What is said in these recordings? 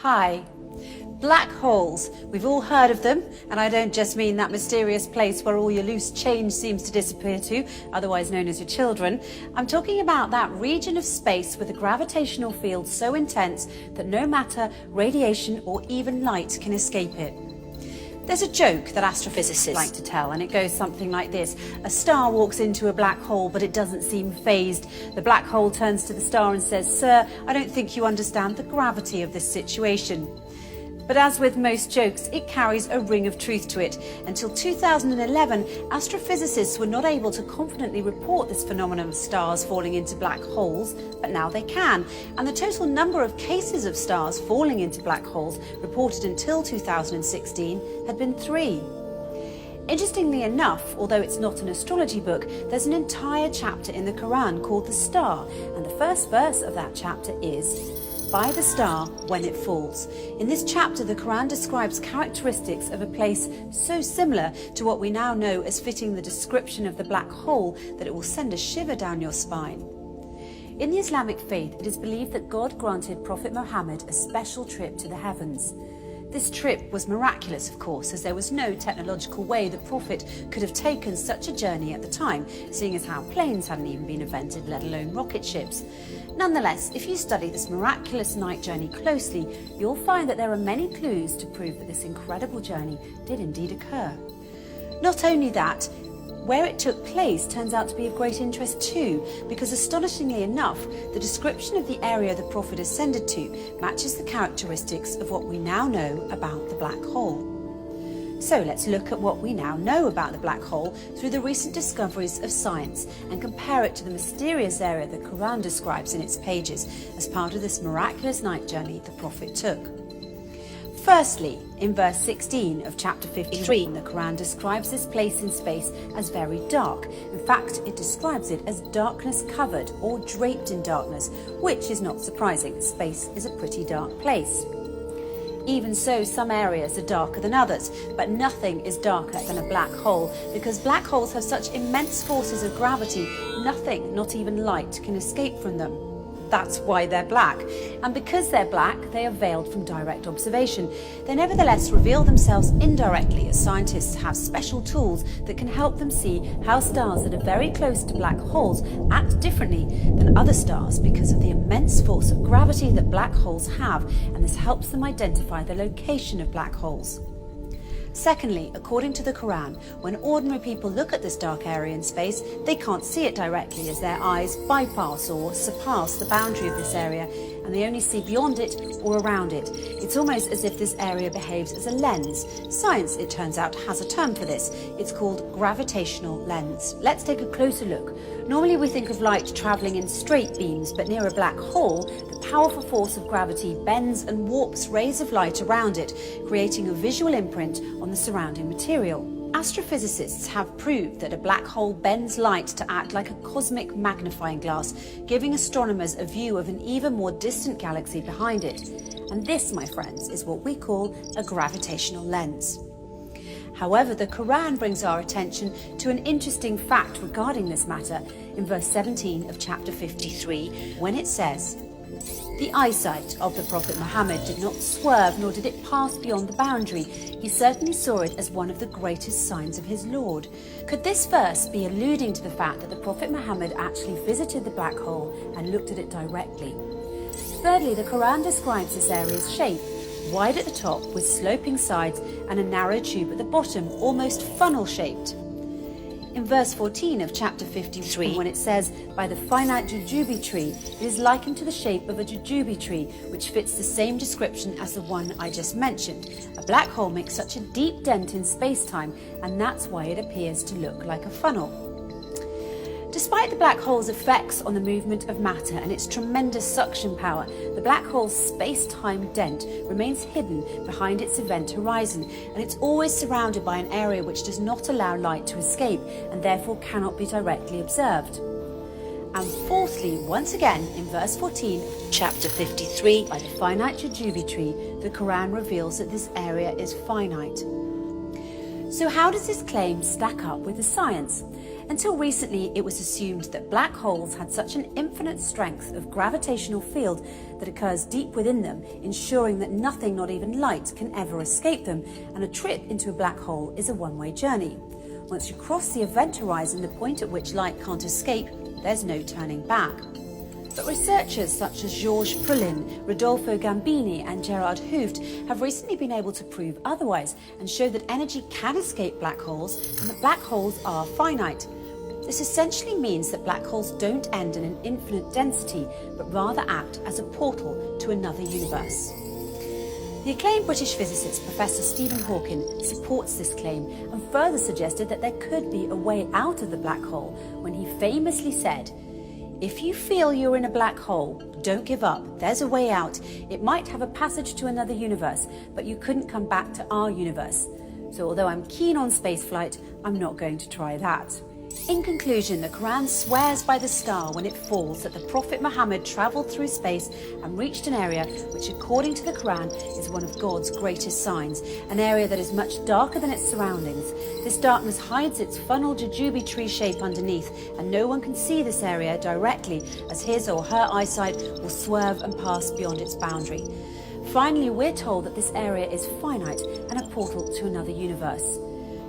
Hi. Black holes. We've all heard of them, and I don't just mean that mysterious place where all your loose change seems to disappear to, otherwise known as your children. I'm talking about that region of space with a gravitational field so intense that no matter, radiation or even light can escape it. There's a joke that astrophysicists like to tell, and it goes something like this. A star walks into a black hole, but it doesn't seem phased. The black hole turns to the star and says, "Sir, I don't think you understand the gravity of this situation." But as with most jokes, it carries a ring of truth to it. Until 2011, astrophysicists were not able to confidently report this phenomenon of stars falling into black holes, but now they can. And the total number of cases of stars falling into black holes reported until 2016 had been 3. Interestingly enough, although it's not an astrology book, there's an entire chapter in the Quran called The Star, and the first verse of that chapter is, "By the star when it falls." In this chapter, the Quran describes characteristics of a place so similar to what we now know as fitting the description of the black hole that it will send a shiver down your spine. In the Islamic faith, it is believed that God granted Prophet Muhammad a special trip to the heavens. This trip was miraculous, of course, as there was no technological way the Prophet could have taken such a journey at the time, seeing as how planes hadn't even been invented, let alone rocket ships. Nonetheless, if you study this miraculous night journey closely, you'll find that there are many clues to prove that this incredible journey did indeed occur. Not only that, where it took place turns out to be of great interest too, because astonishingly enough, the description of the area the Prophet ascended to matches the characteristics of what we now know about the black hole. So let's look at what we now know about the black hole through the recent discoveries of science and compare it to the mysterious area the Quran describes in its pages as part of this miraculous night journey the Prophet took. Firstly, in verse 16 of chapter 53, the Quran describes this place in space as very dark. In fact, it describes it as darkness covered or draped in darkness, which is not surprising. Space is a pretty dark place. Even so, some areas are darker than others, but nothing is darker than a black hole, because black holes have such immense forces of gravity, nothing, not even light, can escape from them. That's why they're black. And because they're black, they are veiled from direct observation. They nevertheless reveal themselves indirectly, as scientists have special tools that can help them see how stars that are very close to black holes act differently than other stars because of the immense force of gravity that black holes have, and this helps them identify the location of black holes. Secondly, according to the Quran, when ordinary people look at this dark area in space, they can't see it directly as their eyes bypass or surpass the boundary of this area, and they only see beyond it or around it. It's almost as if this area behaves as a lens. Science, it turns out, has a term for this. It's called gravitational lens. Let's take a closer look. Normally we think of light travelling in straight beams, but near a black hole, the powerful force of gravity bends and warps rays of light around it, creating a visual imprint on the surrounding material. Astrophysicists have proved that a black hole bends light to act like a cosmic magnifying glass, giving astronomers a view of an even more distant galaxy behind it. And this, my friends, is what we call a gravitational lens. However, the Quran brings our attention to an interesting fact regarding this matter in verse 17 of chapter 53, when it says, "The eyesight of the Prophet Muhammad did not swerve, nor did it pass beyond the boundary. He certainly saw it as one of the greatest signs of his Lord." Could this verse be alluding to the fact that the Prophet Muhammad actually visited the black hole and looked at it directly? Thirdly, the Quran describes this area's shape, wide at the top with sloping sides and a narrow tube at the bottom, almost funnel-shaped. In verse 14 of chapter 53, when it says, "By the finite jujube tree," it is likened to the shape of a jujube tree, which fits the same description as the one I just mentioned. A black hole makes such a deep dent in space-time, and that's why it appears to look like a funnel. Despite the black hole's effects on the movement of matter and its tremendous suction power, the black hole's space-time dent remains hidden behind its event horizon, and it's always surrounded by an area which does not allow light to escape and therefore cannot be directly observed. And fourthly, once again, in verse 14, chapter 53, by the finite jujube tree, the Quran reveals that this area is finite. So how does this claim stack up with the science? Until recently, it was assumed that black holes had such an infinite strength of gravitational field that occurs deep within them, ensuring that nothing, not even light, can ever escape them, and a trip into a black hole is a one-way journey. Once you cross the event horizon, the point at which light can't escape, there's no turning back. But researchers such as Georges Poulin, Rodolfo Gambini and Gerard Hooft have recently been able to prove otherwise and show that energy can escape black holes and that black holes are finite. This essentially means that black holes don't end in an infinite density, but rather act as a portal to another universe. The acclaimed British physicist Professor Stephen Hawking supports this claim and further suggested that there could be a way out of the black hole when he famously said, "If you feel you're in a black hole, don't give up. There's a way out. It might have a passage to another universe, but you couldn't come back to our universe. So although I'm keen on spaceflight, I'm not going to try that." In conclusion, the Quran swears by the star when it falls that the Prophet Muhammad travelled through space and reached an area which, according to the Quran, is one of God's greatest signs, an area that is much darker than its surroundings. This darkness hides its funnel jujube tree shape underneath, and no one can see this area directly, as his or her eyesight will swerve and pass beyond its boundary. Finally, we're told that this area is finite and a portal to another universe.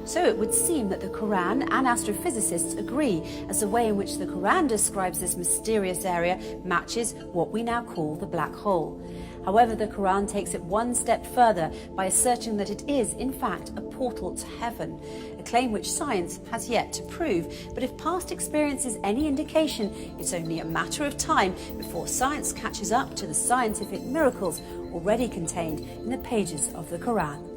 So it would seem that the Quran and astrophysicists agree, as the way in which the Quran describes this mysterious area matches what we now call the black hole. However, the Quran takes it one step further by asserting that it is, in fact, a portal to heaven, a claim which science has yet to prove. But if past experience is any indication, it's only a matter of time before science catches up to the scientific miracles already contained in the pages of the Quran.